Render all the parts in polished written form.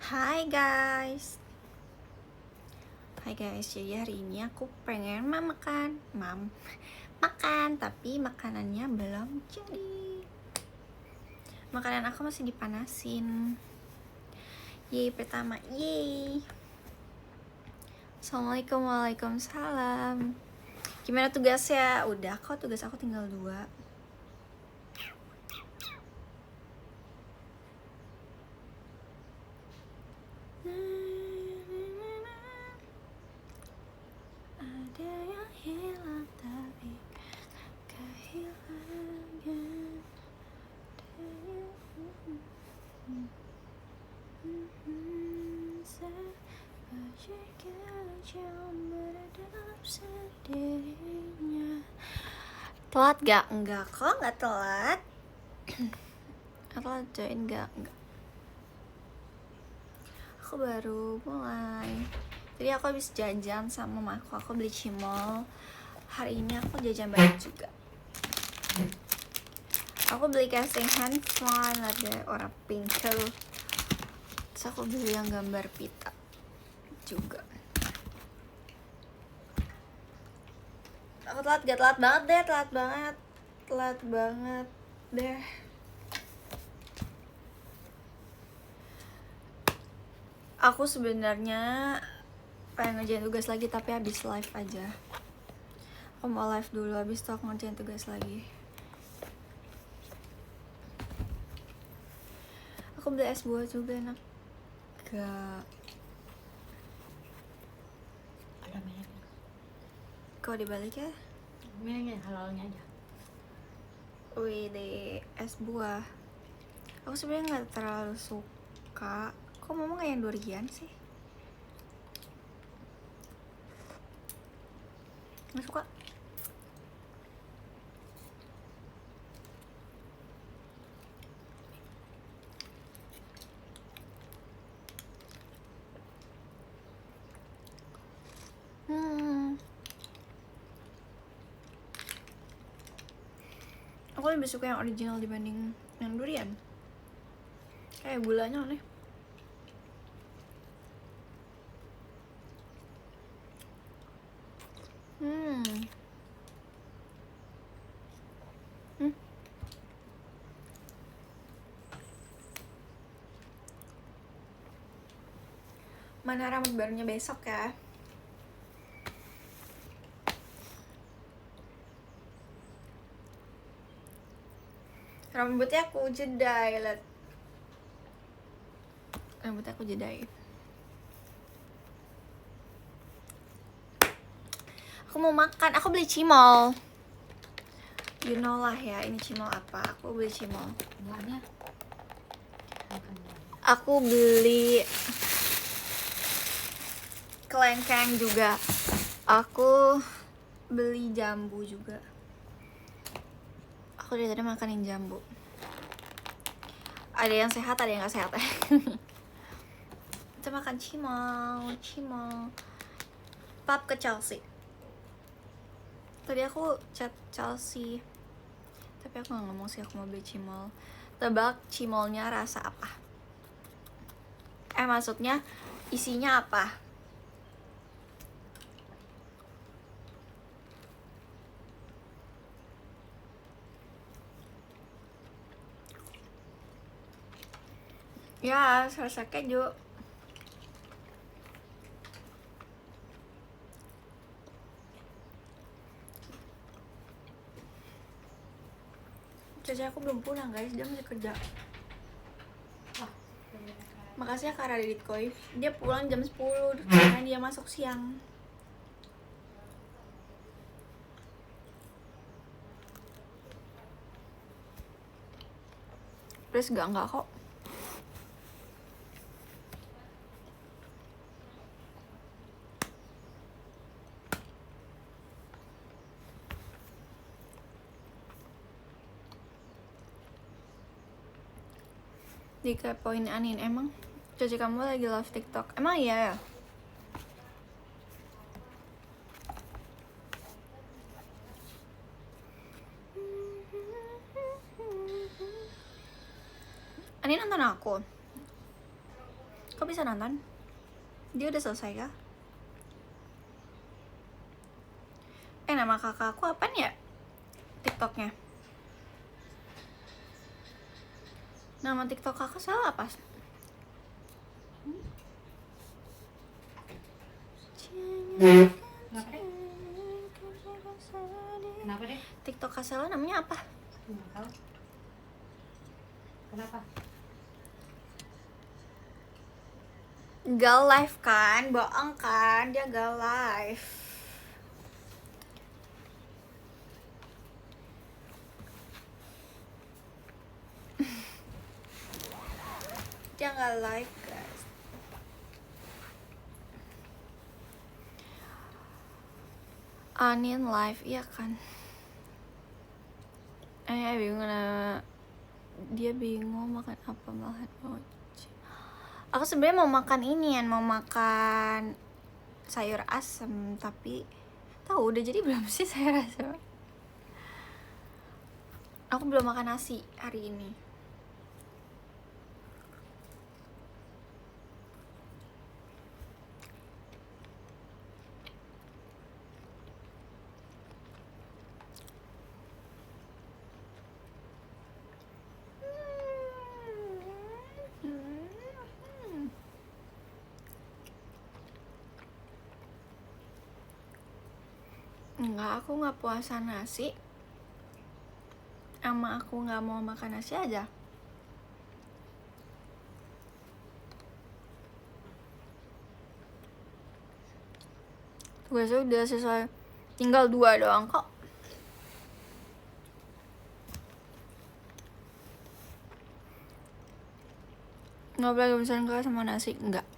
Hai guys. Jadi hari ini aku pengen makan, tapi makanannya belum jadi. Makanan aku masih dipanasin. Pertama, Assalamualaikum, waalaikumsalam. Gimana tugasnya? Udah kok, tugas aku tinggal 2. Ada yang hilang tapi kehilangan. Telat gak? Enggak kok, gak telat. Telat join gak? Enggak. Aku baru mulai. Jadi aku habis jajan sama mamaku, aku beli cimol. Hari ini aku jajan banyak juga. Aku beli casing handphone, ada warna pink. Terus aku beli yang gambar pita juga. Aku telat banget deh. Aku sebenarnya pengen ngerjain tugas lagi tapi habis live aja. Aku mau live dulu, habis itu aku ngerjain tugas lagi. Aku beli es buah juga, enak gak? Ada mereknya. Kau dibalik ya? Mereknya halalnya aja. Wih, di es buah. Aku sebenarnya nggak terlalu suka. Kok mama nggak yang durian sih? Nggak suka. Aku lebih suka yang original dibanding yang durian. Kayak gulanya aneh. Mana rambut barunya besok ya? Rambutnya aku jedai, liat. Rambutnya aku jedai. Aku mau makan, aku beli cimol. You know lah ya, ini cimol apa? Aku beli cimol. Buahnya? Aku beli kelengkeng juga. Aku beli jambu juga. Aku dari tadi makanin jambu. Ada yang sehat, ada yang gak sehat. Kita makan cimol. Pap ke Chelsea. Tadi aku chat Chelsea, tapi aku gak ngomong sih aku mau beli cimol. Tebak cimolnya rasa apa? Maksudnya isinya apa? Ya, rasa keju. Caca aku belum pulang guys, dia masih kerja. Makasih ya Kak Radit Koi. Dia pulang jam 10 karena dia masuk siang. Please enggak kok. Dikepoin Anin, emang Caca kamu lagi live TikTok? Emang iya ya? Ani nonton aku. Kok bisa nonton? Dia udah selesai kah? Nama kakakku apaan ya? TikToknya. Nama TikTok kakak salah apa? Kenapa deh? Kenapa deh? TikTok kak Sela namanya apa? Nggak tahu. Kenapa? Gak live kan? Bohong kan? Dia gak live. Dia gak live guys. Anin live, iya kan? Bingung dia bingung makan apa malahan mochi. Aku sebenarnya mau makan ini mau makan sayur asem, tapi tahu udah jadi belum sih sayur asem? Aku belum makan nasi hari ini. Enggak, aku nggak puasa nasi. Sama aku nggak mau makan nasi aja. Tugasnya udah selesai, tinggal 2 doang kok. Nggak boleh pesan ke sama nasi, enggak.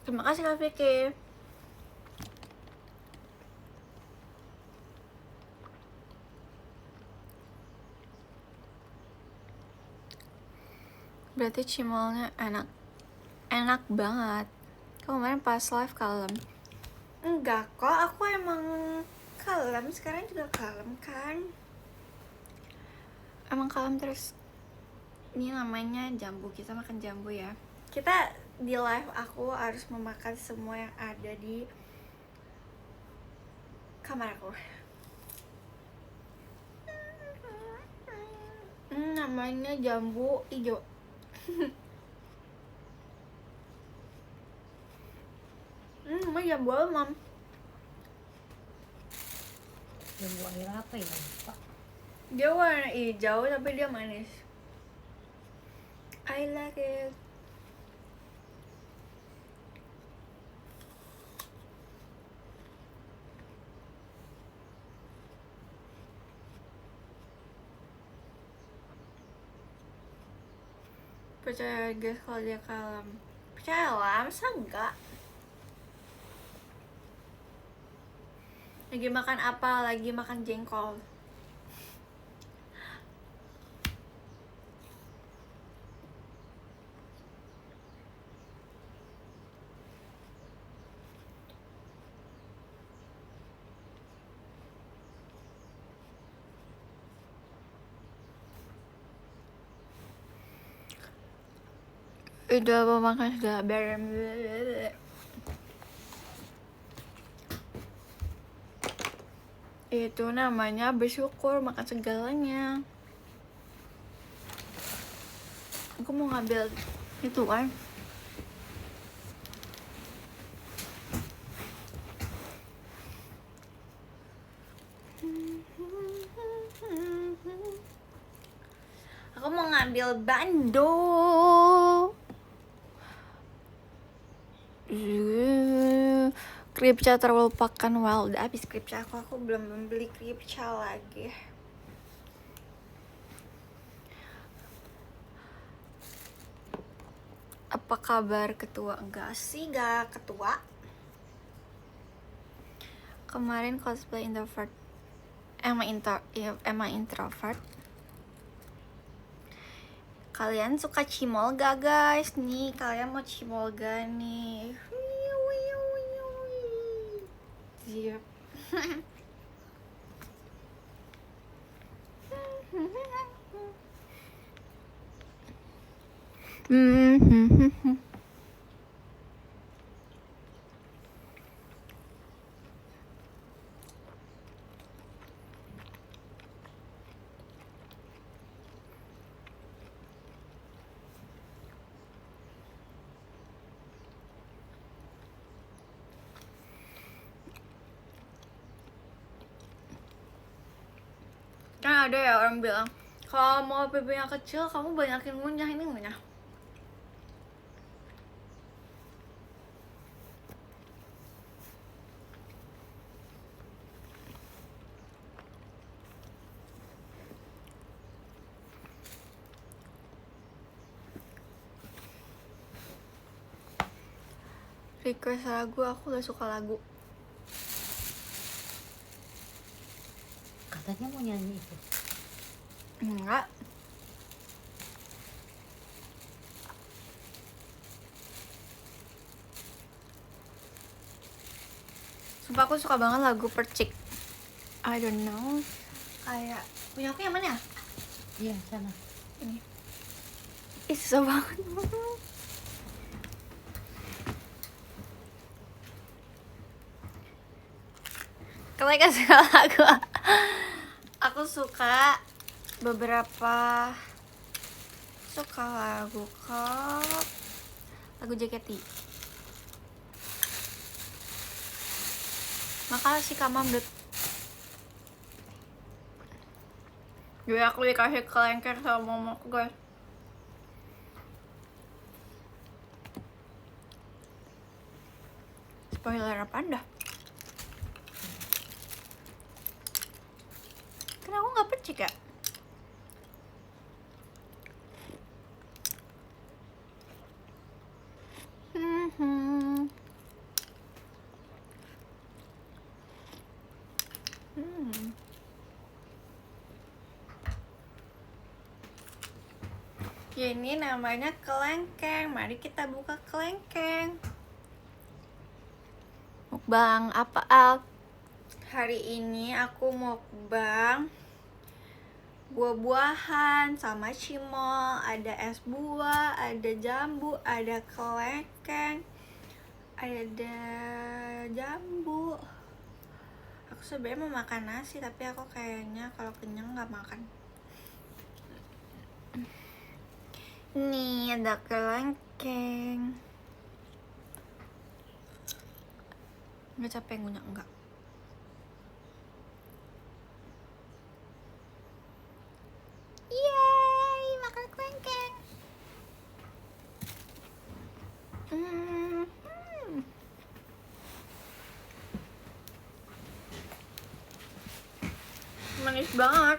Terima kasih Kak Vicky. Berarti cimolnya enak banget. Kemarin pas live kalem. Enggak kok, aku emang kalem, sekarang juga kalem kan. Emang kalem terus. Ini namanya jambu, kita makan jambu ya. Kita di live aku harus memakan semua yang ada di kamar aku. Namanya jambu hijau. Namanya jambu apa, Mam? Jambu air apa ya? Pak? Dia warna hijau tapi dia manis. I like it. Percaya guys kalau dia kalem. Percayalah, masa enggak? Lagi makan apa? Lagi makan jengkol. Udah mau makan sudah berem. Itu namanya bersyukur makan segalanya. Aku mau ngambil itu kan. Aku mau ngambil bando. Kripca terlupakan. Well, udah habis kripca aku belum membeli kripca lagi. Apa kabar ketua? Enggak sih, gak ketua. Kemarin cosplay introvert. Emang introvert. Kalian suka cimol gak guys? Nih, kalian mau cimol gak nih? Siap. Kan ada ya orang bilang, kalau mau pipinya kecil kamu banyakin ngunyah. Ini ngunyah. Request lagu, aku gak suka lagu. Katanya mau nyanyi itu. Enggak. Sumpah aku suka banget lagu Percik. I don't know. Kayak punya aku yang mana ya? Iya, sana. Ini. Ih, susah banget. Kalian kasih lagu. Aku suka beberapa. Suka lagu kok. Lagu JKT. Makasih Kak Mamdut. Jadi aku dikasih kelengker sama mamaku guys. Spoiler apaan dah? Kan aku gak percik ya? Ya ini namanya kelengkeng. Mari kita buka kelengkeng. Mukbang apa Al? Hari ini aku mukbang buah-buahan sama cimol. Ada es buah, ada jambu, ada kelengkeng, ada jambu. Aku sebenarnya mau makan nasi tapi aku kayaknya kalau kenyang nggak makan. Nih ada kelengkeng. Nggak capek ngunyah enggak? Yeay, makan kelengkeng. Manis banget.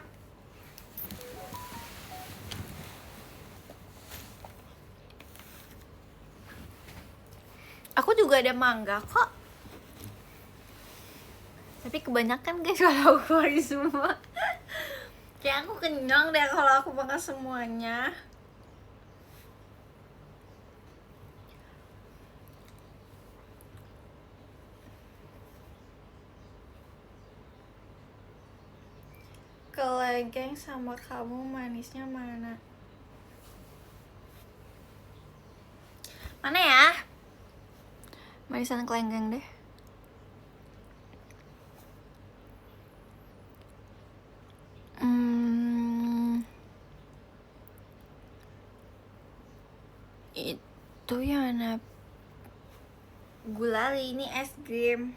Aku juga ada mangga kok. Tapi kebanyakan guys kalau aku keluarin semua. Kayak aku kenyang deh kalau aku makan semuanya. Kelengkeng sama kamu manisnya mana? Mana ya? Manisan kelengkeng deh. Itu yang mana? Gulali, ini es krim.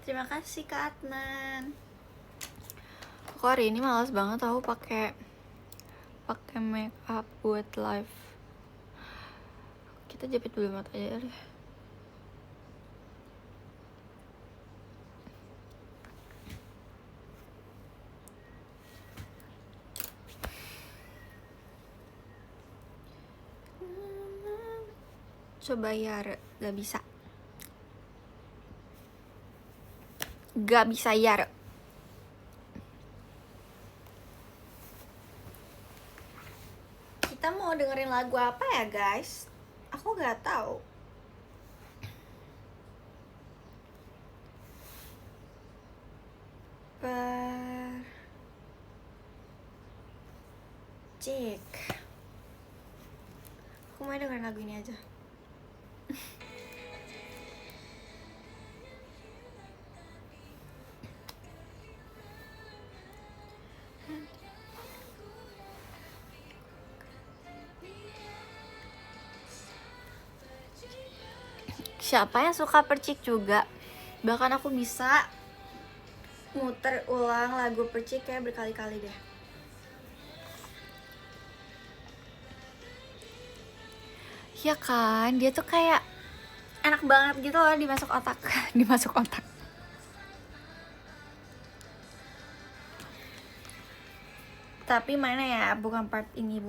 Terima kasih Kak Adnan. Aku hari ini malas banget tahu pakai make up buat live. Kita jepit dulu mata aja deh. Coba ya, gak bisa. Gak bisa ya. Kita mau dengerin lagu apa ya guys? Aku gak tahu. Cek. mau dengerin lagu ini aja. Siapa yang suka percik juga? Bahkan aku bisa muter ulang lagu percik kayak berkali-kali deh. Ya kan, dia tuh kayak enak banget gitu loh dimasuk otak. Dimasuk otak. Tapi mana ya, bukan part ini.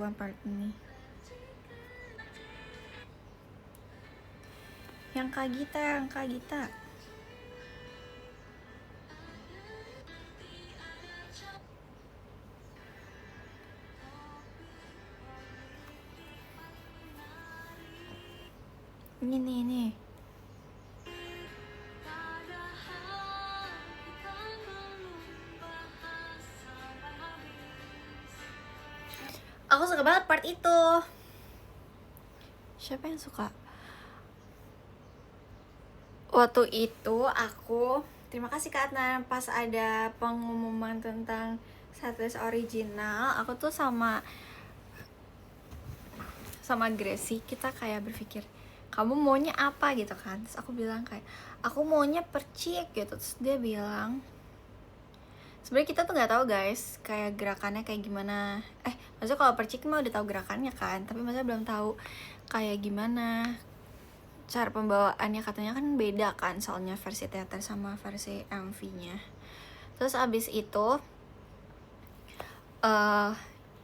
Yang Kak Gita. Ini. Aku suka banget part itu. Siapa yang suka? Waktu itu aku, terima kasih Kak Adnan, pas ada pengumuman tentang setlist original, aku tuh sama Gracie, kita kayak berpikir, kamu maunya apa gitu kan. Terus aku bilang kayak, aku maunya percik gitu. Terus dia bilang, sebenarnya kita tuh nggak tahu guys kayak gerakannya kayak gimana. Maksudnya kalau percik mah udah tahu gerakannya kan, tapi maksudnya belum tahu kayak gimana cara pembawaannya. Katanya kan beda kan soalnya versi teater sama versi MV-nya. Terus abis itu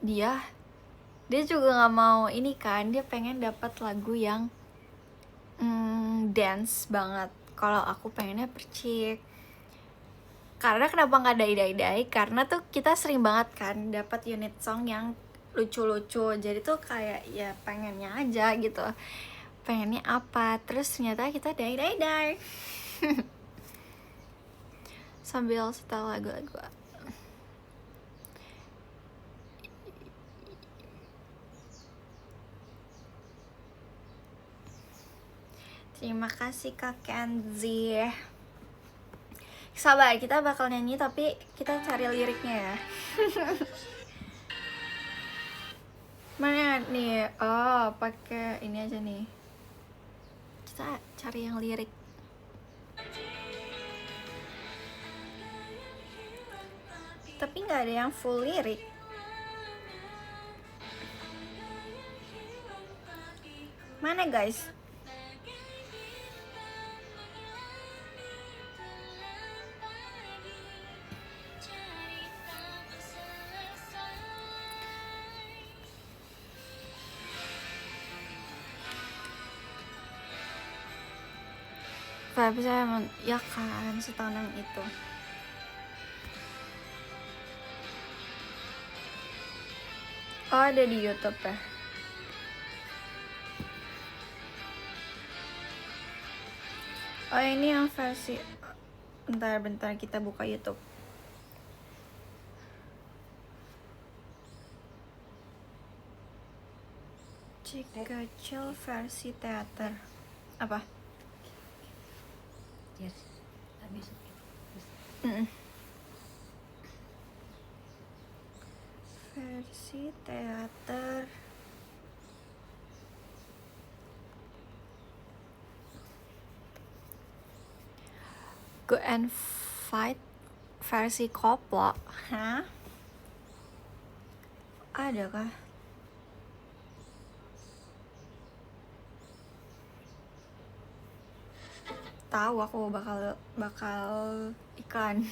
dia juga nggak mau ini kan, dia pengen dapat lagu yang dance banget. Kalau aku pengennya percik. Karena kenapa nggak dai-dai? Karena tuh kita sering banget kan dapat unit song yang lucu-lucu. Jadi tuh kayak ya pengennya aja gitu. Pengennya apa? Terus ternyata kita dai-dai. Sambil setel lagu-lagu. Terima kasih Kak Kenzi. Sabar, kita bakal nyanyi tapi kita cari liriknya ya. Mana nih? Oh, pakai ini aja nih. Kita cari yang lirik. Tapi nggak ada yang full lirik. Mana guys? Tapi saya ya kan setahun yang itu. Oh, ada di YouTube ya. Oh, ini yang versi. Bentar kita buka YouTube. Cikacil versi teater. Apa? Yes. Habis. Versi teater. Go and Fight versi koplo. Hah? Ada kah? Tahu aku bakal iklan.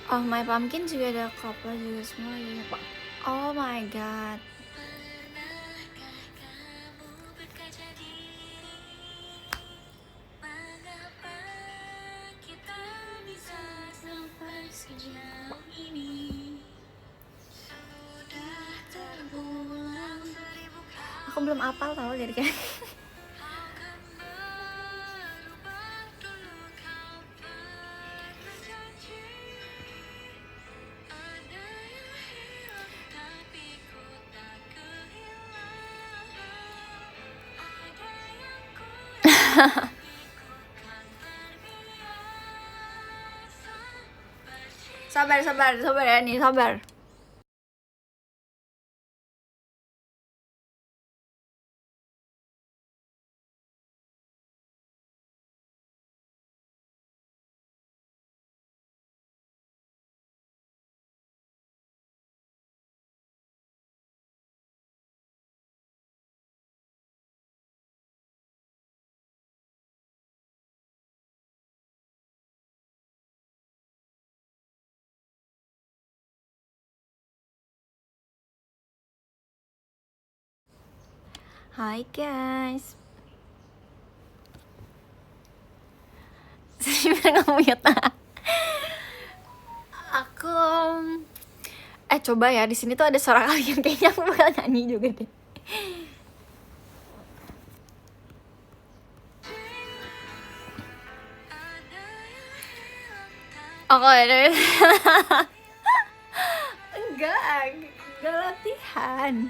Oh My Pumpkin juga ada koplo juga semua ya. Oh my god. Aku aku belum hafal tau liriknya. Sabar ya nih, sabar. Hai guys. Sebenernya nge-mute. Aku coba ya, di sini tuh ada suara kalian, kayaknya aku bakal nyanyi juga deh. Enggak latihan.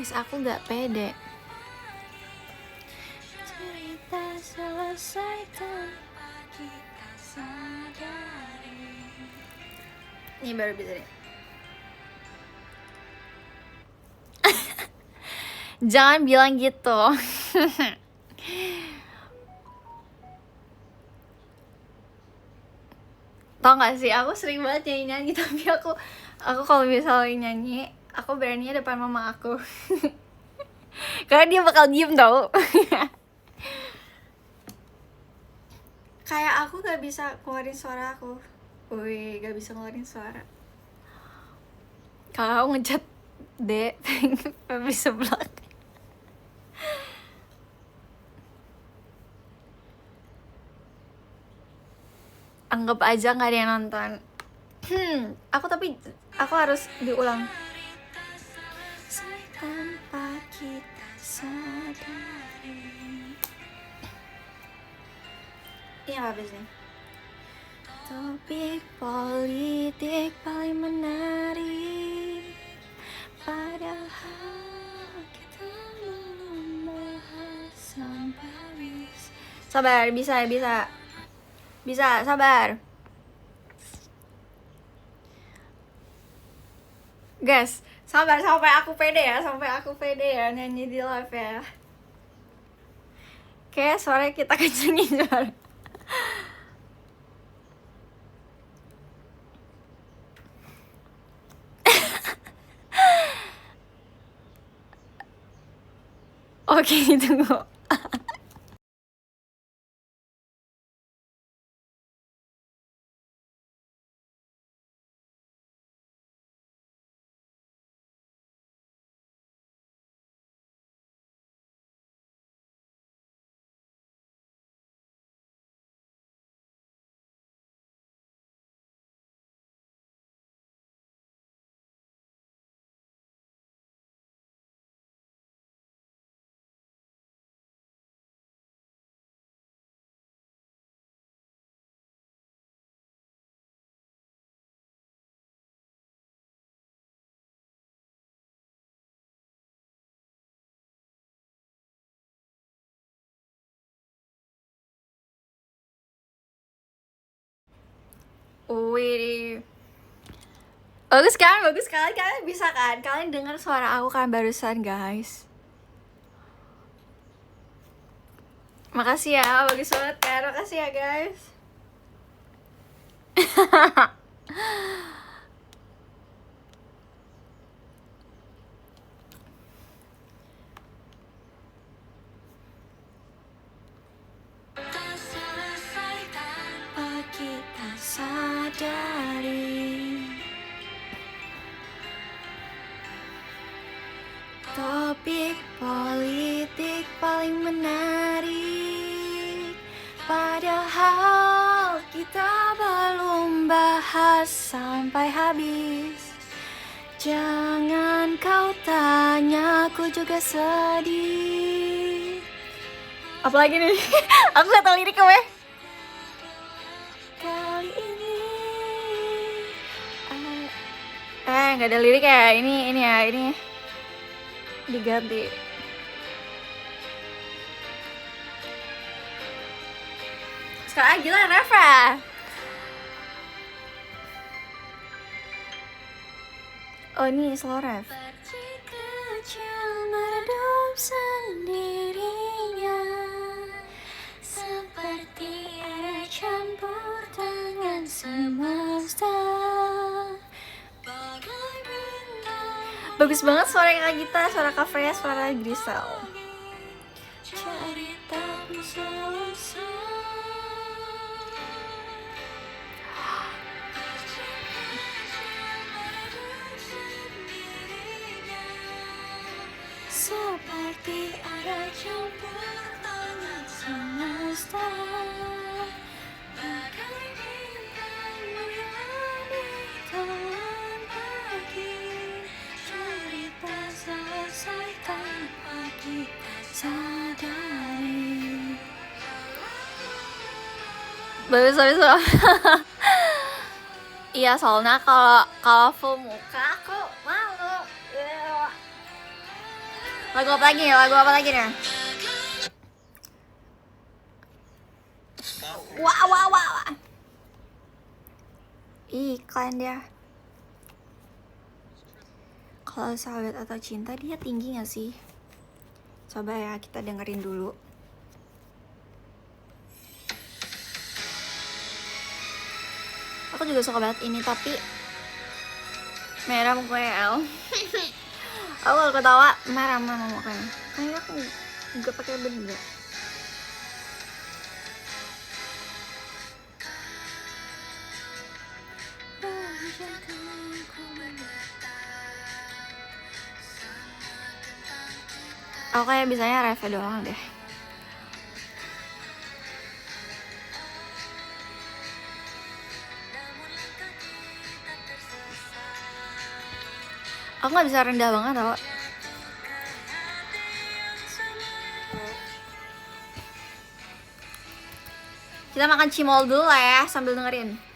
Guys, aku gak pede. Cerita selesai tanpa kita sadari. Ini baru bisa nih. Jangan bilang gitu. Tau gak sih, aku sering banget nyanyi-nyanyi, tapi aku kalau misalnya nyanyi, aku beraninya depan mama aku. Karena dia bakal diem tau. Kayak aku gak bisa keluarin suara aku. Wih, gak bisa ngeluarin suara. Kalau aku ngechat dek, Feby seblak. Anggap aja gak ada yang nonton. Aku harus diulang. Tanpa kita sadari. Ini apa sih? Topik politik paling menarik, padahal kita belum bahas sampai. Sabar, bisa, sabar. Guys, sabar sampai aku pede ya nyanyi di live ya. Kayak suara kita kencengin suara. Oke, tunggu. Wih, bagus kan? Kalian bisa kan? Kalian dengar suara aku kan barusan, guys? Makasih ya, bagus banget kan? Makasih ya, guys. Tanpa kita sadari. topik politik paling menarik, padahal kita belum bahas sampai habis. Jangan kau tanya, aku juga sedih. Apalagi nih? Aku gak tau liriknya weh. Kali ini gak ada lirik ya. Ini diganti. Sekarang gila Reva. Oh ini slow ref. Pergi kecil meredup sendirinya, seperti air campur tangan semesta. Bagus banget suara Kak Gita, suara Kak Freya, suara Grisel. Ceritaku selesai. Seperti ada campur tangan semesta, bagai bintang menyala di telan pagi. Cerita selesai tanpa kita sadari. Bagus. Iya, soalnya kalau full muka aku malu. Lagu apa lagi nih? Wah. Iklan dia. Kalau sahabat atau cinta dia tinggi gak sih? Coba ya kita dengerin dulu. Aku juga suka banget ini, tapi merah mukanya L. Aku kalau ketawa merah mukanya. Kayaknya aku gak pakai benda. Aku kayak bisanya Reva doang deh. Aku gak bisa rendah banget tau. Kita makan cimol dulu lah ya sambil dengerin.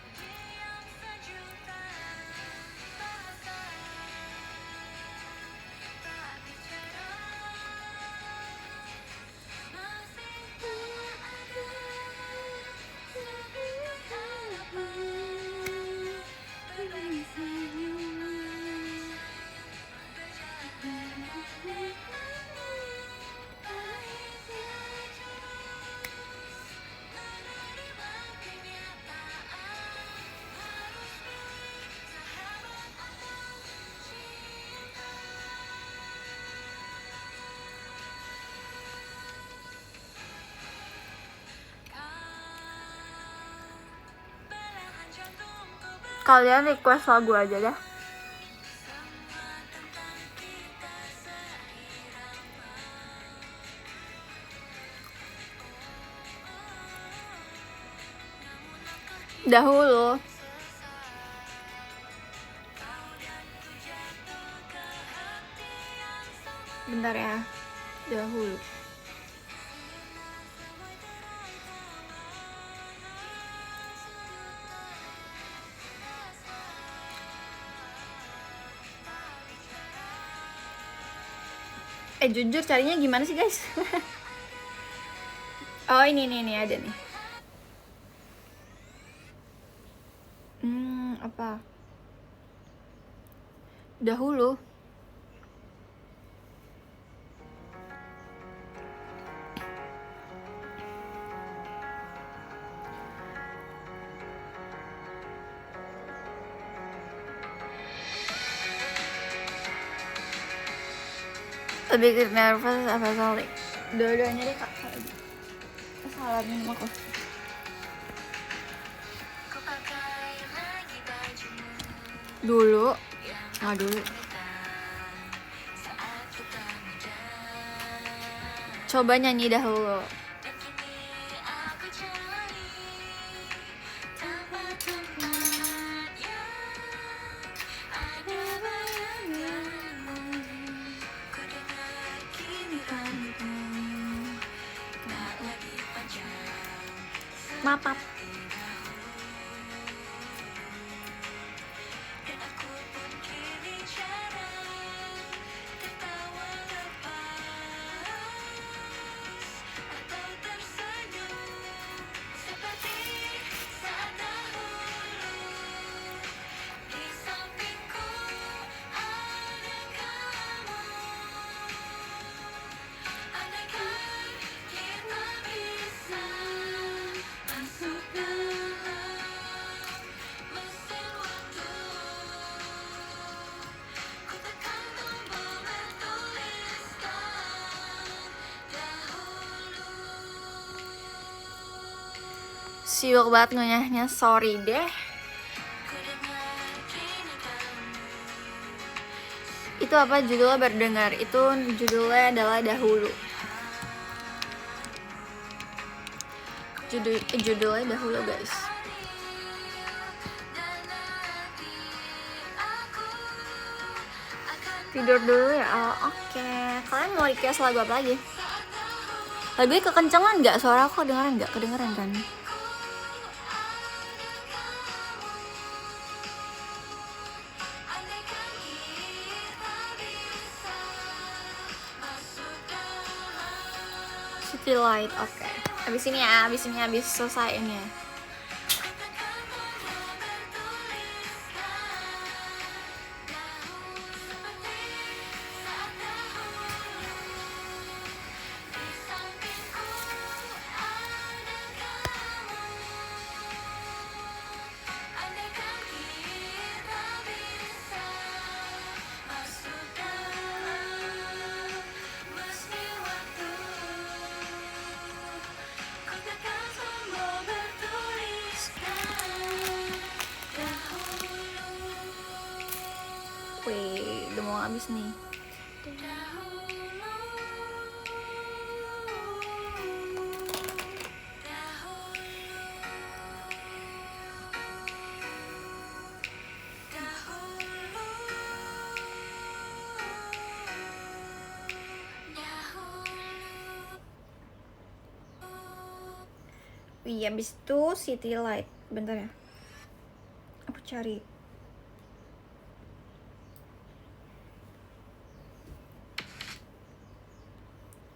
Kalian request lagu aja deh. Dahulu. Bentar ya. Dahulu. Jujur carinya gimana sih guys? Oh ini ada nih. Apa? Dahulu. Lebih nervous apa solid? Dua-duanya deh kak. Salah minum aku. Dulu. Coba nyanyi dahulu. Maaf. Sibuk banget ngunyahnya, sorry deh. Itu apa judulnya berdengar? Itu judulnya adalah dahulu. Judulnya dahulu guys. Tidur dulu ya. Oh, oke. Kalian mau request lagu apa lagi? Lagunya kekencangan nggak? Suara aku kedengeran nggak? Kedengeran kan? City Light, oke. Abis ini ya, abis selesai ini ya. Wih, udah mau habis nih. Wih, habis itu City Light. Bentar ya. Aku cari.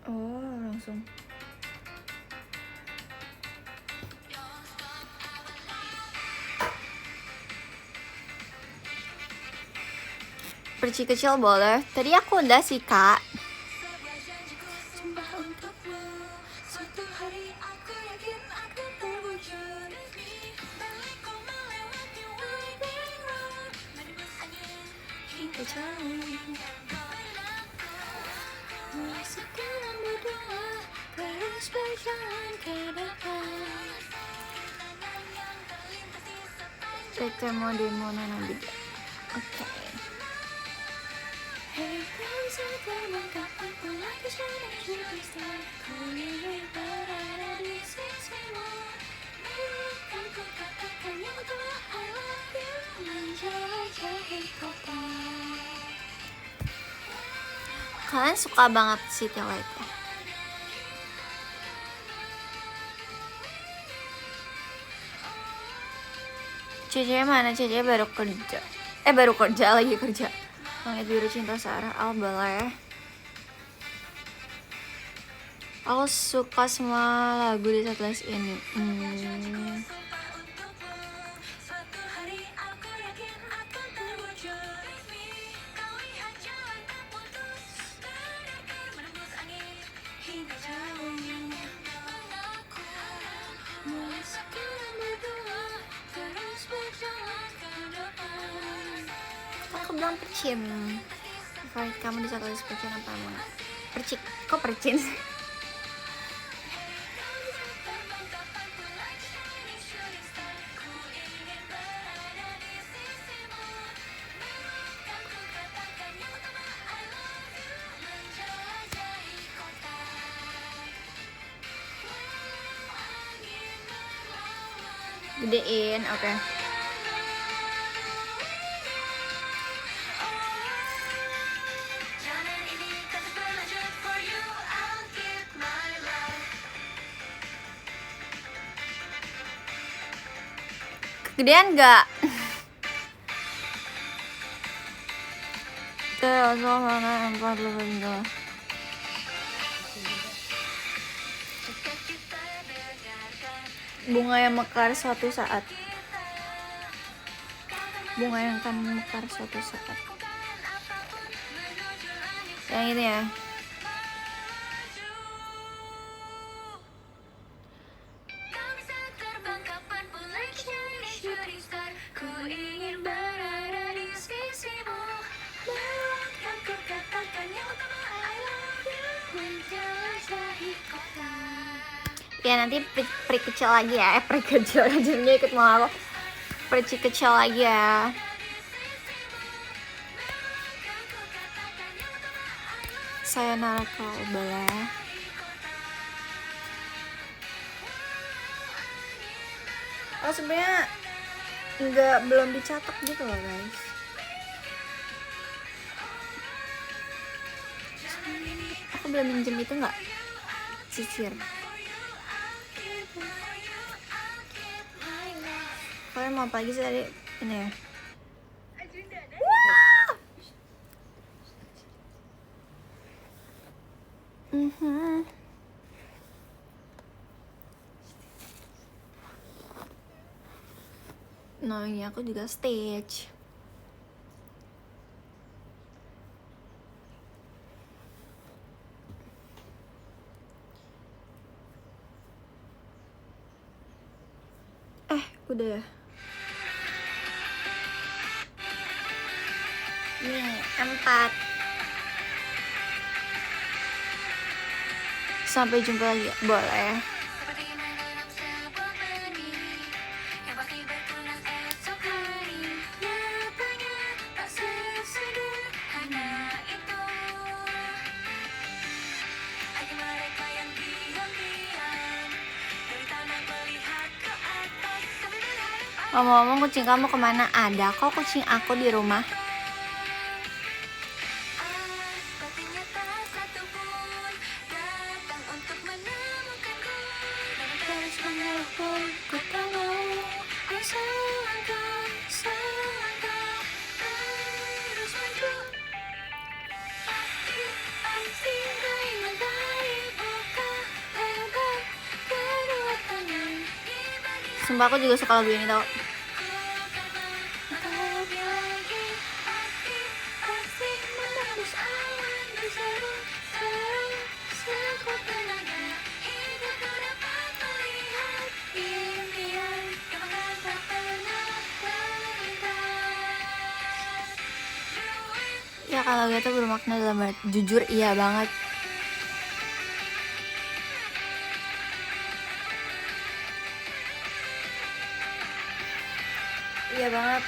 Oh, langsung. Perci kecil boleh. Tadi aku udah sih, Kak. Ketemu di Mona Nabida. Oke. Kalian suka banget City Light ya? Cece mana? Cece baru kerja. Baru kerja, lagi kerja. Langit Biru Cinta Sarah, boleh. Aku suka semua lagu di setlist ini. Aku bilang percin. Favorit kamu di setlist percin apa Mona? Percik, kok percin sih? Gedein, oke. Kegedean nggak? Bunga yang mekar suatu saat. Bunga yang akan mekar suatu saat. Yang ini ya. Ya nanti peri kecil lagi ya, peri kecil jadinya ikut mau aku. Peri kecil lagi ya. Sayonara kau boleh. Oh sebenarnya belum dicatat gitu loh guys. Aku belum minjem itu nggak sisir. Kalian mau apa lagi sih tadi ini ya? Nah ini aku juga stage. Udah ya. Nih 4. Sampai jumpa lagi, boleh. Ngomong-ngomong kucing kamu kemana? Ada kok kucing aku di rumah. Sumpah aku juga suka lagu ini tau. Ya kalau gitu bermakna dalam arti jujur iya banget. Iya banget.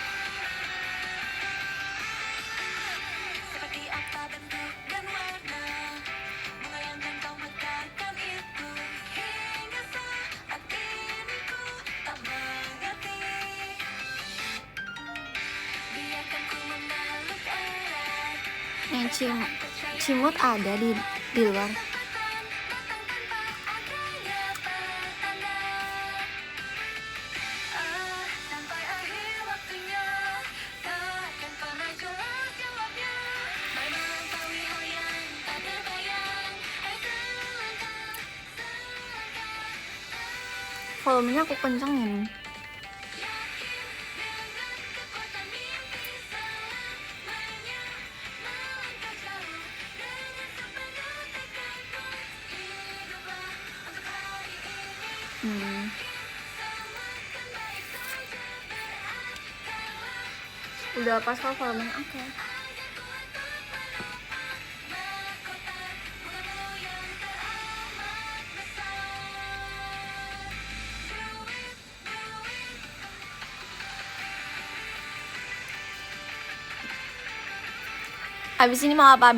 Yang cimut ada di luar. Volumenya aku kencengin. Udah pas kok volumenya, oke. Abis ini mau apa?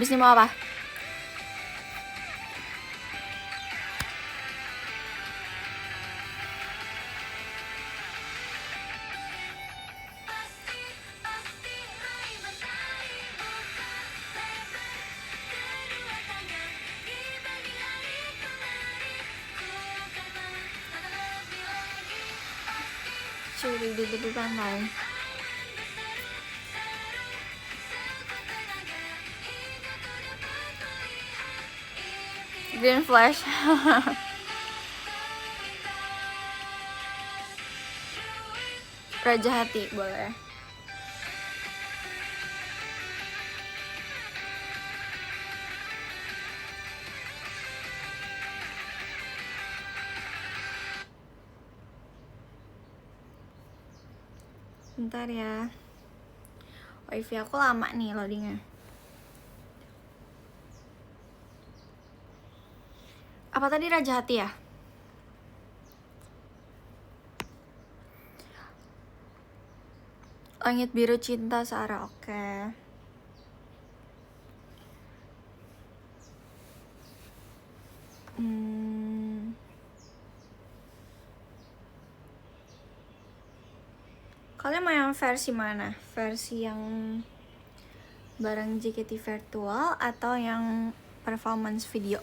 duduk di tepi pantai. Green Flash. Raja Hati boleh. Bentar ya. Wifi aku lama nih loadingnya. Apa tadi Raja Hati ya? Langit Biru Cinta Sarah, oke. Kalian mau yang versi mana? Versi yang bareng JKT virtual atau yang performance video?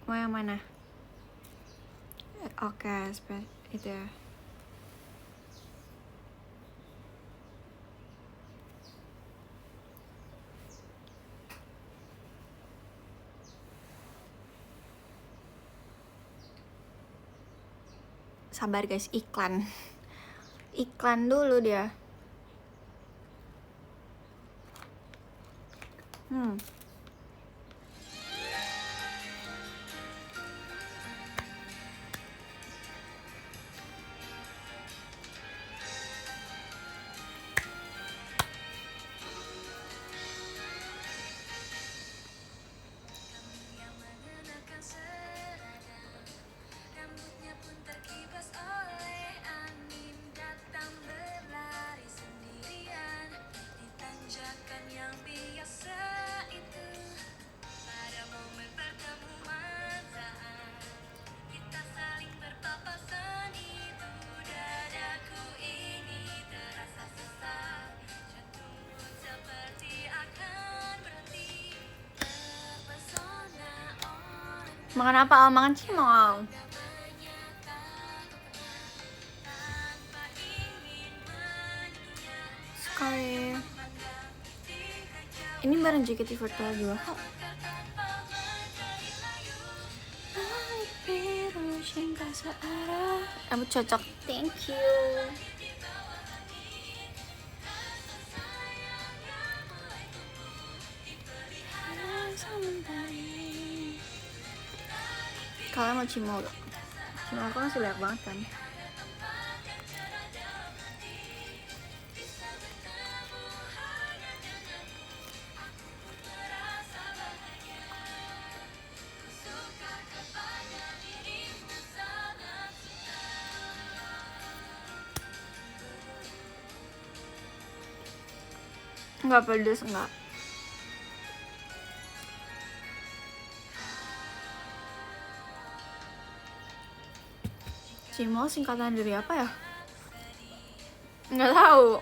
Mau yang mana? Oke, itu ya. Sabar guys, iklan. Iklan dulu dia. Makan apa? Makan cimol. Sekali. Ini bareng JKT virtual juga kok. Rambut cocok. Thank you. Kalian mau cimol gak? Cimol aku masih banyak banget kan. Enggak pedes, enggak. Cimol singkatan dari apa ya? Nggak tahu.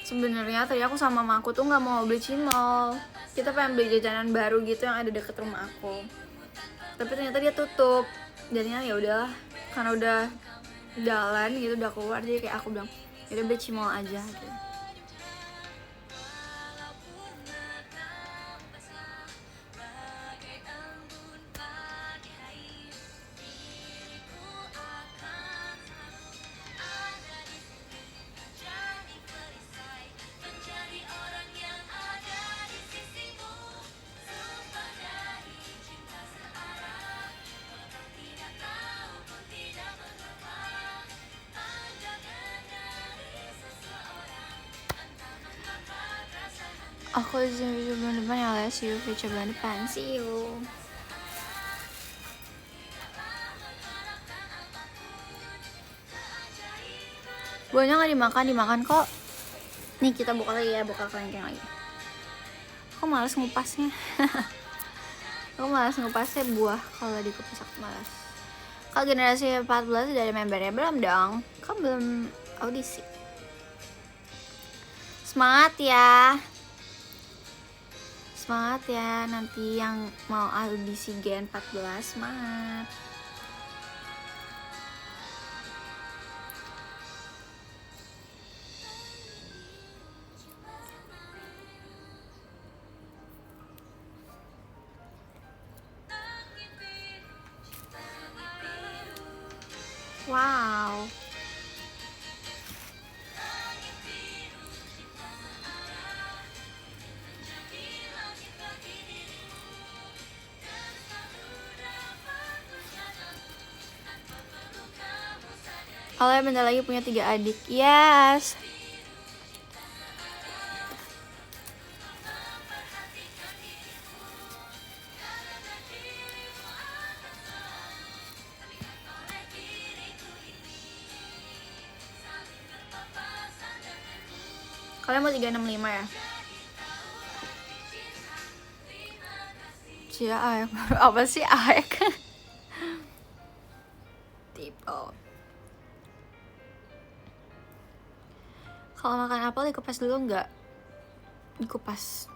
Sebenarnya tadi aku sama mama aku tuh nggak mau beli cimol. Kita pengen beli jajanan baru gitu yang ada deket rumah aku. Tapi ternyata dia tutup. Jadinya ya udahlah, karena udah jalan gitu, udah keluar, jadi kayak aku bilang, ya udah beli cimol aja gitu. Aku di sini bulan depan ya, see you future bulan depan, see you. Buahnya nggak dimakan kok. Nih kita buka lagi ya, buka kelengkeng lagi. Aku malas ngupasnya. Aku malas ngupasnya buah kalau dikupas, aku malas. Kalau generasi 14 dari membernya belum dong, kan belum audisi. Semangat ya. Semangat ya nanti yang mau audisi Gen 14, semangat. Wow. Oleh bentar lagi punya 3 adik. Yes. Kalian mau 365 ya? Cia aek. Apa sih aek? Tipe. Kalau makan apel dikupas dulu nggak? Dikupas.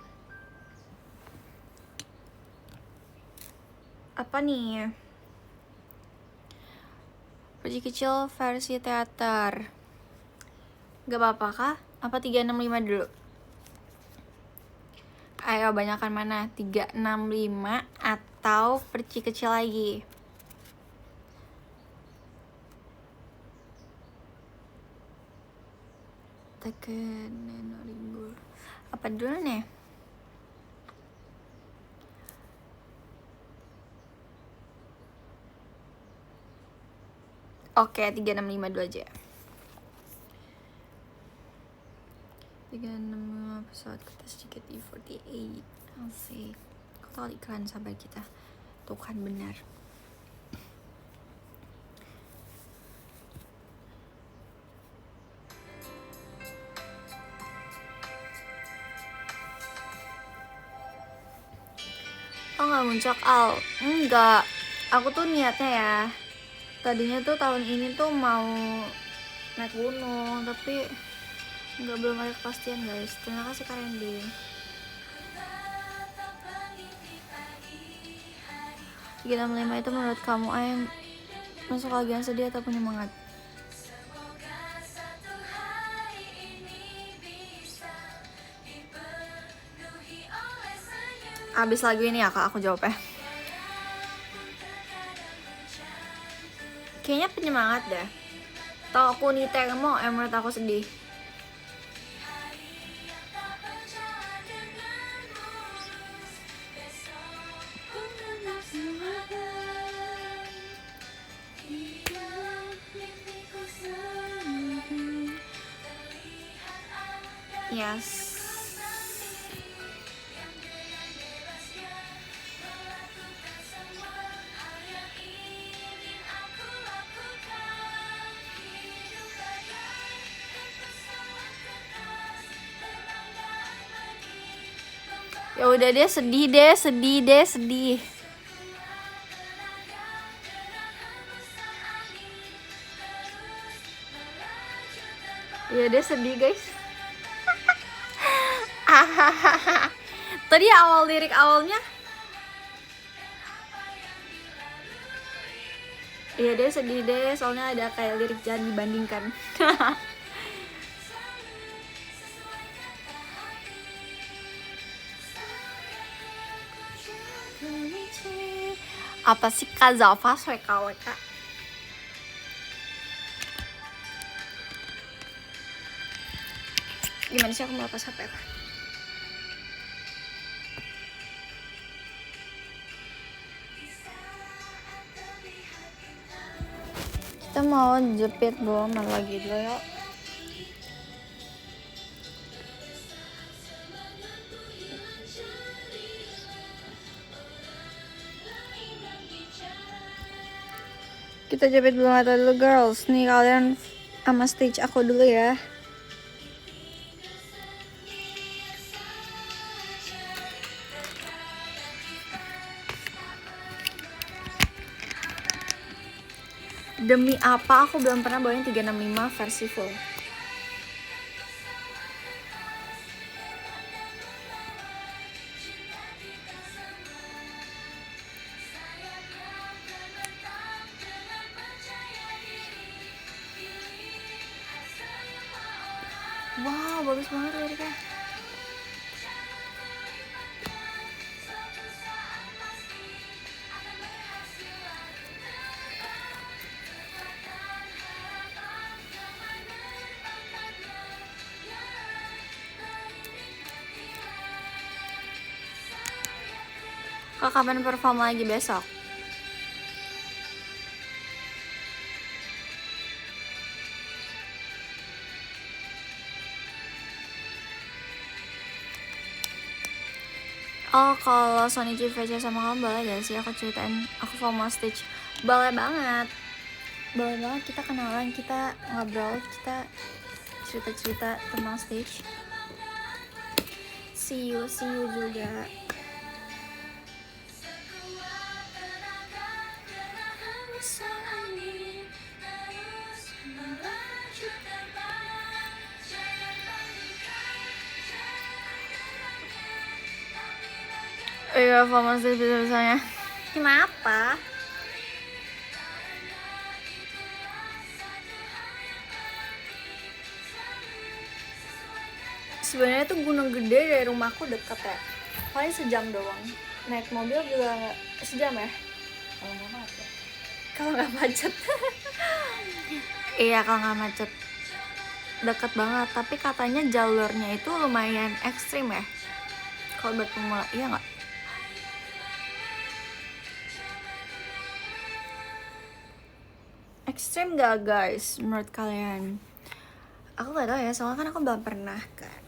Apa nih? Pergi kecil versi teater. Gak apa-apa kah? Apa 365 dulu? Ayo banyakan mana? 365 atau perci kecil lagi? Tekan Nenoringgul. Apa dulu nih? Oke, 365 dulu aja. 365 pesawat kertas tiket E48. Asik. Kau tahu iklan sabar kita. Tuh kan benar. Oh nggak muncak Al? Enggak. Aku tuh niatnya ya. Tadinya tuh tahun ini tuh mau naik gunung, tapi belum ada kepastian guys. Terima kasih Kak Randy. 365 itu menurut kamu ayam masuk bagian sedih atau penyemangat? Abis lagu ini ya kak aku jawabnya. Kayaknya penyemangat deh. Tau aku nih tengmo menurut aku sedih. Yes. Ya udah deh, sedih deh. Ya deh sedih guys. Tadi awal lirik awalnya. Iya deh sedih deh, soalnya ada kayak lirik jangan dibandingkan. Apa sih Kak Zalfa WKWK? Gimana sih aku mau lepas HP? Kita mau jepit belum lagi dulu ya. Kita jepit belum atau dulu girls. Nih kalian sama stage aku dulu ya. Demi apa aku belum pernah bawain 365 versi full. bagus banget liriknya. Kak, kapan perform lagi besok? Oh, kalau Sony JVC sama kamu boleh gak sih aku ceritain aku formal stage? Boleh banget. Boleh banget, kita kenalan, kita ngobrol, kita cerita-cerita tentang stage. See you juga. Iya, formal stage bisa-bisanya. Kenapa? Sebenarnya tuh Gunung Gede dari rumahku deket ya, paling sejam doang. Naik mobil juga nggak sejam ya, Kalau nggak macet. kalau nggak macet. Iya, kalau nggak macet deket banget. Tapi katanya jalurnya itu lumayan ekstrim ya kalau buat pemula, iya nggak? Ekstrim gak guys menurut kalian? Aku gak tahu ya, soalnya kan aku belum pernah kan.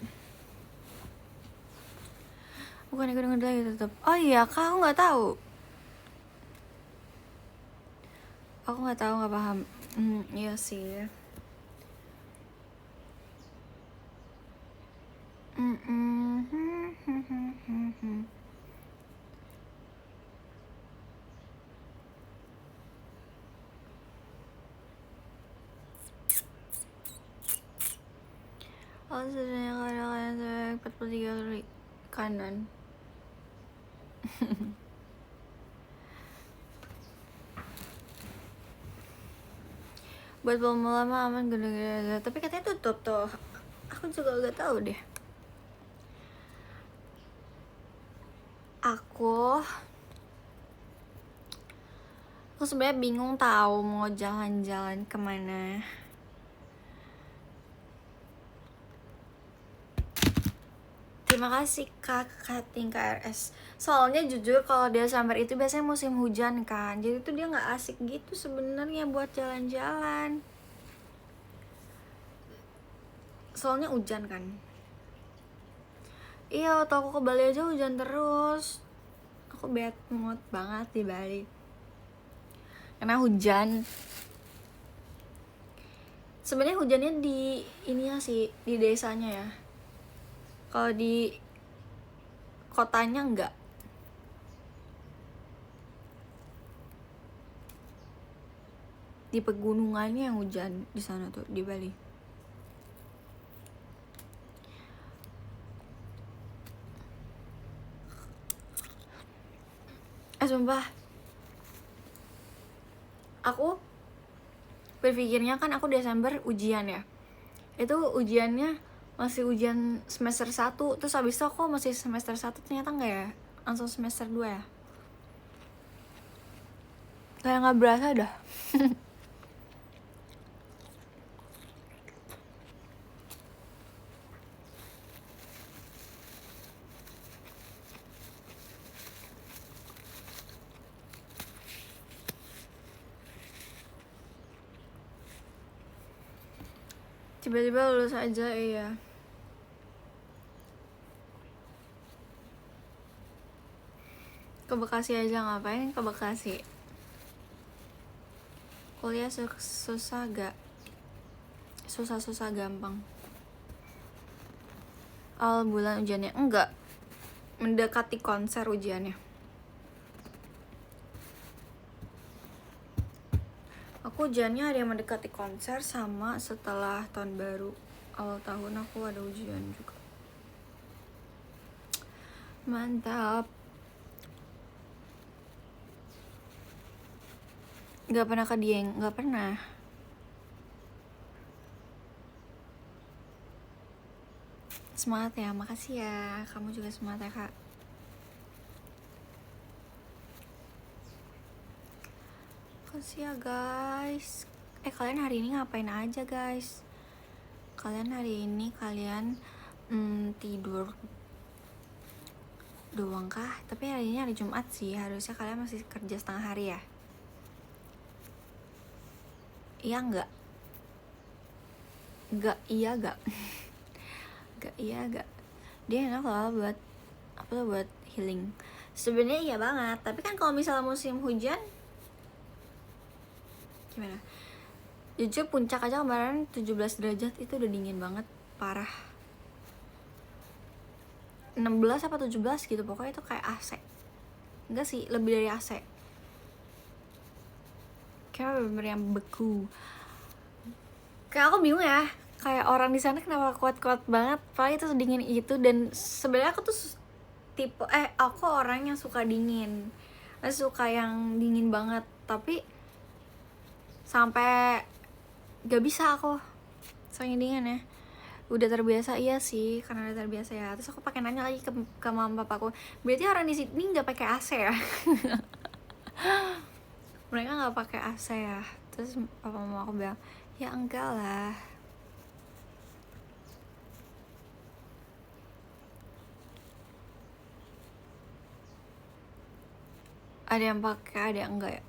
Bukan ikut dengar lagi tetap. Oh iya, kak, aku nggak tahu. Aku nggak tahu, nggak paham. Iya sih. Oh, sebenarnya kadang-kadang saya 43 kali kanan. Buat pemula mah aman gede-gede, tapi katanya tutup tuh. Aku juga gak tahu deh. Aku sebenarnya bingung tahu mau jalan-jalan kemana. Terima kasih kak Kating KRS. Soalnya jujur kalau Desember itu biasanya musim hujan kan, jadi tuh dia nggak asik gitu sebenarnya buat jalan-jalan. Soalnya hujan kan. Iya, waktu aku ke Bali aja hujan terus. Aku bad mood banget di Bali karena hujan. Sebenarnya hujannya di ini ya sih, di desanya ya. Kalau di kotanya enggak. Di pegunungannya yang hujan di sana tuh di Bali. Sumpah, aku berpikirnya kan aku Desember ujian ya. Itu ujiannya masih ujian semester 1, terus habis itu aku masih semester 1, ternyata enggak ya, langsung semester 2 ya. Kayak nggak berasa dah. Tiba-tiba lulus aja, iya. Ke Bekasi aja, ngapain ke Bekasi? Kuliah susah gak? Susah-susah gampang. Awal bulan ujiannya enggak, mendekati konser ujiannya. Aku ujiannya ada yang mendekati konser sama setelah tahun baru. Awal tahun aku ada ujian juga. Mantap. Gak pernah ke Dieng, gak pernah. Semangat ya, makasih ya. Kamu juga semangat ya kak. Makasih ya guys. Kalian hari ini ngapain aja guys? Kalian hari ini tidur doang kah? Tapi hari ini hari Jumat sih, harusnya kalian masih kerja setengah hari ya? Iya enggak? Enggak, iya enggak? Enggak, iya enggak? Dia enak loh buat healing. Sebenarnya iya banget, tapi kan kalau misalnya musim hujan gimana? Jujur puncak aja kemarin 17 derajat itu udah dingin banget, parah. 16 apa 17 gitu, pokoknya itu kayak AC. Enggak sih, lebih dari AC. Kayak bener-bener yang beku. Kayak aku bingung ya, kayak orang di sana kenapa kuat-kuat banget, padahal itu sedingin itu. Dan sebenarnya aku tuh tipe aku orang yang suka dingin, suka yang dingin banget, tapi sampai gak bisa aku soalnya dingin ya. Udah terbiasa, iya sih, karena udah terbiasa ya. Terus aku pakai nanya lagi ke mama papaku, berarti orang di sini nggak pakai AC ya? Mereka nggak pakai AC ya? Terus papa mama aku bilang, ya enggak lah. Ada yang pakai, ada yang enggak ya?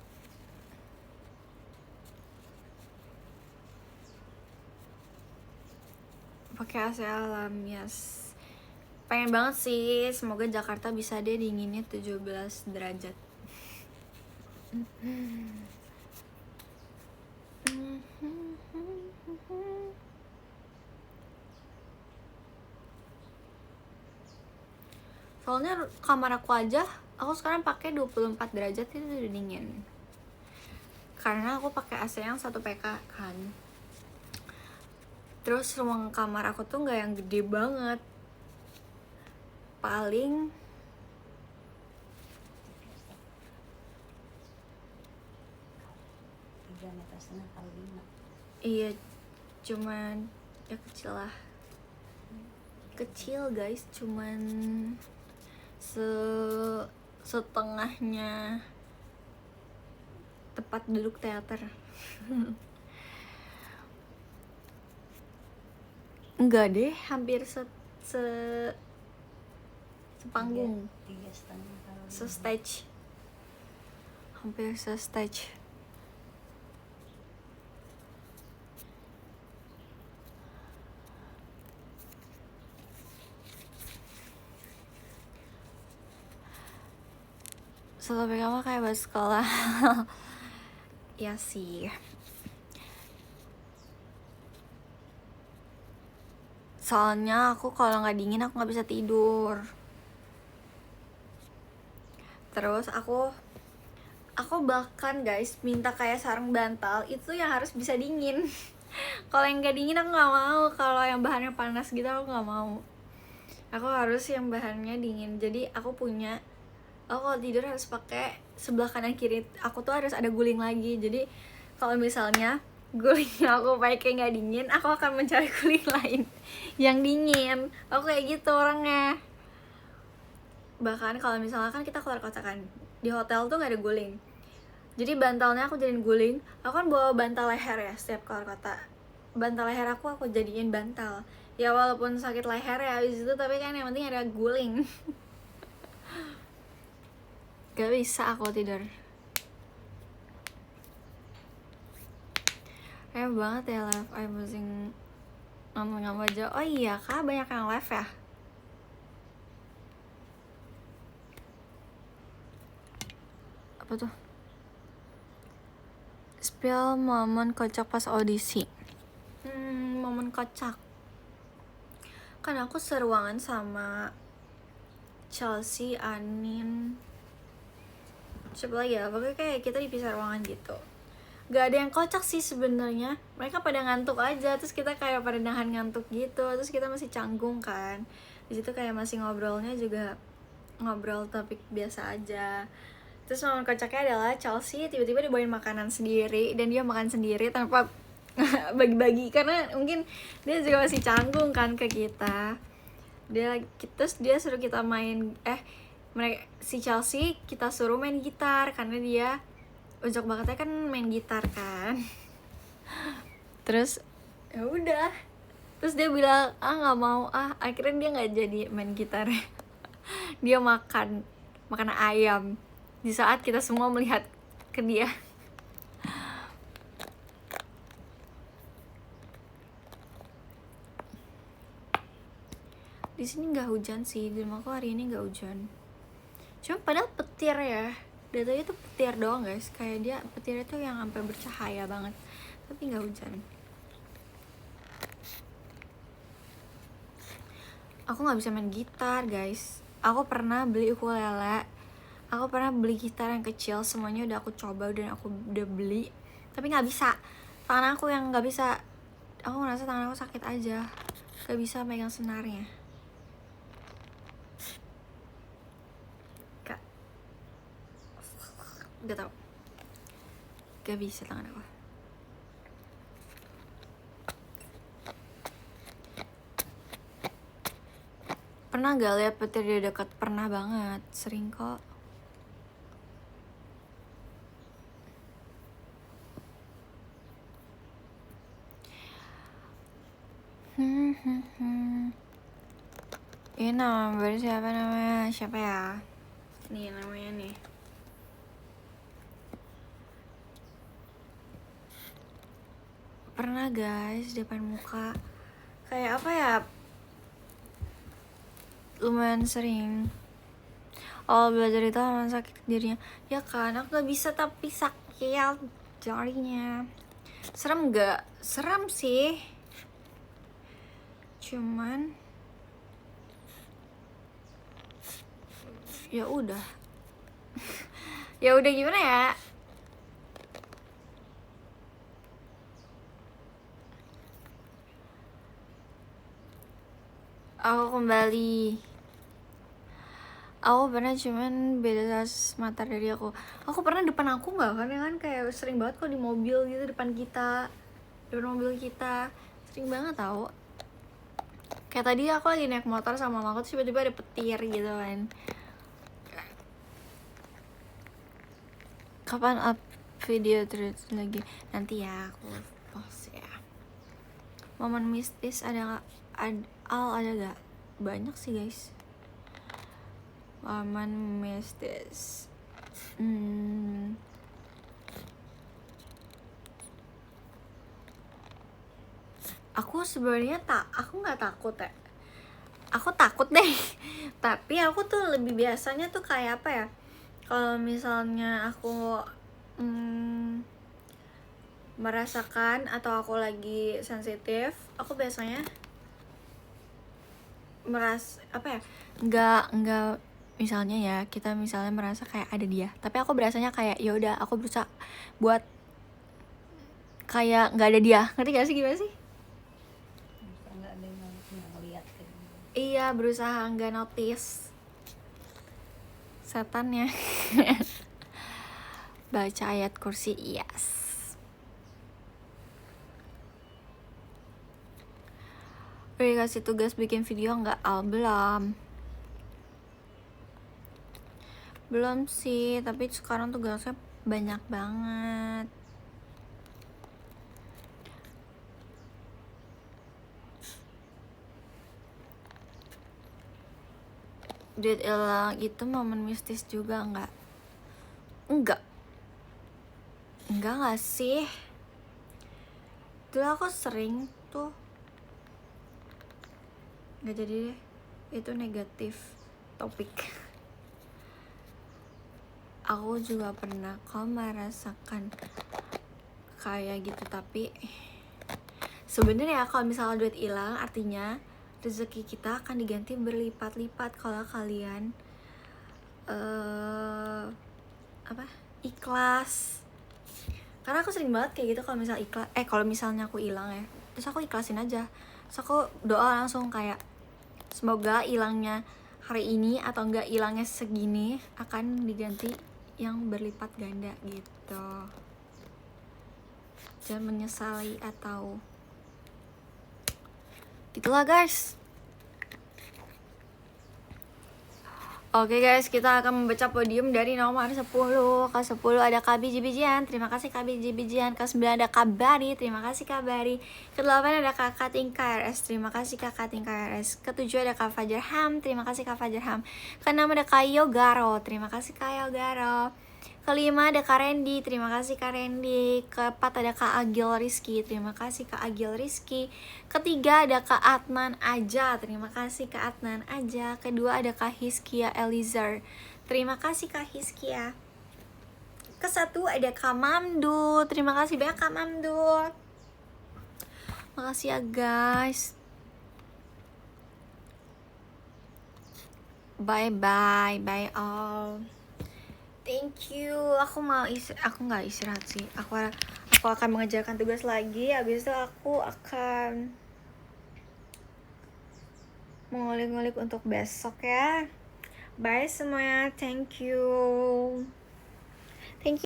Pakai AC alam, yes. Pengen banget sih, semoga Jakarta bisa deh dinginnya 17 derajat. Soalnya kamar aku aja, aku sekarang pakai 24 derajat itu udah dingin. Karena aku pakai AC yang 1 PK kan. Terus ruang kamar aku tuh nggak yang gede banget, paling iya, cuman ya kecil lah, kecil guys, cuman setengahnya tempat duduk teater. Enggak deh, hampir sepanggung, se-stage, hampir se-stage. Selalu kamu kayak buat sekolah. Ya sih, soalnya aku kalau nggak dingin aku nggak bisa tidur. Terus aku bahkan guys minta kayak sarung bantal itu yang harus bisa dingin. Kalau yang nggak dingin aku nggak mau. Kalau yang bahannya panas gitu aku nggak mau. Aku harus yang bahannya dingin. Jadi aku kalau tidur harus pakai sebelah kanan kiri aku tuh harus ada guling lagi. Jadi kalau misalnya gulingnya aku pakai nggak dingin, aku akan mencari guling lain yang dingin. Aku kayak gitu orangnya. Bahkan kalau misalkan kita keluar kota kan, di hotel tuh nggak ada guling, jadi bantalnya aku jadiin guling. Aku kan bawa bantal leher ya setiap keluar kota. Bantal leher aku jadiin bantal. Ya walaupun sakit leher ya abis itu, tapi kan yang penting ada guling. Gak bisa aku tidur. Banget ya live. I'm using nonton aja. Oh iya kak, banyak yang live ya. Apa tuh? Spill momen kocak pas audisi. Momen kocak. Kan aku seruangan sama Chelsea, Anin, siapa lagi ya, pokoknya kayak kita dipisah ruangan gitu. Gak ada yang kocak sih sebenarnya, mereka pada ngantuk aja, terus kita kayak pada nahan ngantuk gitu, terus kita masih canggung kan di situ, kayak masih ngobrolnya juga ngobrol topik biasa aja. Terus momen kocaknya adalah Chelsea tiba-tiba dibawain makanan sendiri dan dia makan sendiri tanpa bagi-bagi, karena mungkin dia juga masih canggung kan ke kita. Terus dia suruh kita main mereka si Chelsea kita suruh main gitar karena dia ojok bakatnya kan main gitar kan. Terus ya udah, terus dia bilang nggak mau, akhirnya dia nggak jadi main gitar. Dia makan ayam di saat kita semua melihat ke dia. Di sini nggak hujan sih, di rumahku hari ini nggak hujan. Cuma padahal petir ya, datanya tuh petir doang guys, kayak dia petirnya tuh yang sampai bercahaya banget, tapi nggak hujan. Aku nggak bisa main gitar guys. Aku pernah beli ukulele, aku pernah beli gitar yang kecil, semuanya udah aku coba dan aku udah beli, tapi nggak bisa. Tangan aku yang nggak bisa, aku ngerasa tangan aku sakit aja, nggak bisa megang senarnya. Gak tau, gak bisa tangan aku. Pernah gak lihat petir di dekat? Pernah banget, sering kok. Ini nama baru siapa namanya? Siapa ya? Nih namanya nih. Pernah guys, depan muka. Kayak apa ya? Lumayan sering. Belajar itu aman sakit dirinya. Ya kan, aku gak bisa tapi sakit jarinya. Serem gak? Serem sih. Cuman ya udah. Ya udah gimana ya? Aku kembali. Aku pernah cuman beda mata dari aku. Aku pernah depan aku nggak kan kayak sering banget kok di mobil gitu depan mobil kita sering banget tau. Kayak tadi aku lagi naik motor sama mamaku, tiba-tiba ada petir gitu kan. Kapan up video terus lagi? Nanti ya aku post ya. Momen mistis ada nggak? Ada gak? Banyak sih guys. Momen mistis. Aku sebenarnya aku nggak takut ya. Aku takut deh. Tapi aku tuh lebih biasanya tuh kayak apa ya? Kalau misalnya aku merasakan atau aku lagi sensitif, aku biasanya nggak misalnya ya, kita misalnya merasa kayak ada dia, tapi aku berasanya kayak ya udah, aku berusaha buat kayak nggak ada dia. Ngerti gak sih gimana sih? Nggak ada yang ngeliat gitu. Iya, berusaha nggak notice setannya. Baca ayat kursi, yes. Udah dikasih tugas bikin video nggak? Belum sih, tapi sekarang tugasnya banyak banget. Duit hilang itu momen mistis juga nggak? Enggak nggak sih? Dulu aku sering tuh. Nggak jadi deh, itu negatif topik. Aku juga pernah kok merasakan kayak gitu, tapi sebenarnya kalau misalnya duit hilang artinya rezeki kita akan diganti berlipat-lipat kalau kalian ikhlas. Karena aku sering banget kayak gitu, kalau misalnya kalau misalnya aku hilang ya, terus aku ikhlasin aja. Terus aku doa langsung kayak semoga hilangnya hari ini atau enggak hilangnya segini akan diganti yang berlipat ganda gitu. Jangan menyesali atau gitulah guys. Oke guys, kita akan membaca podium dari nomor 10. Ke 10 ada Kak Biji-Bijian, terima kasih Kak Biji-Bijian. Ke 9 ada Kak Bari, terima kasih Kak Bari. Ke 8 ada Kak Kating KRS, terima kasih Kak Kating KRS. Ke 7 ada Kak Fajar Ham, terima kasih Kak Fajar Ham. Ke 6 ada Kak Yogaro, terima kasih Kak Yogaro. Kelima ada Kak Randy, terima kasih Kak Randy. Keempat ada Kak Agil Rizky, terima kasih Kak Agil Rizky. Ketiga ada Kak Adnan Aja, terima kasih Kak Adnan Aja. Kedua ada Kak Hiskia Elizar, terima kasih Kak Hiskia. Kesatu ada Kak Mamdu, terima kasih banyak Kak Mamdu. Makasih ya guys. Bye bye, bye all. Thank you. Aku nggak istirahat sih. Aku akan mengerjakan tugas lagi. Habis itu aku akan mengulik-ngulik untuk besok ya. Bye semuanya. Thank you.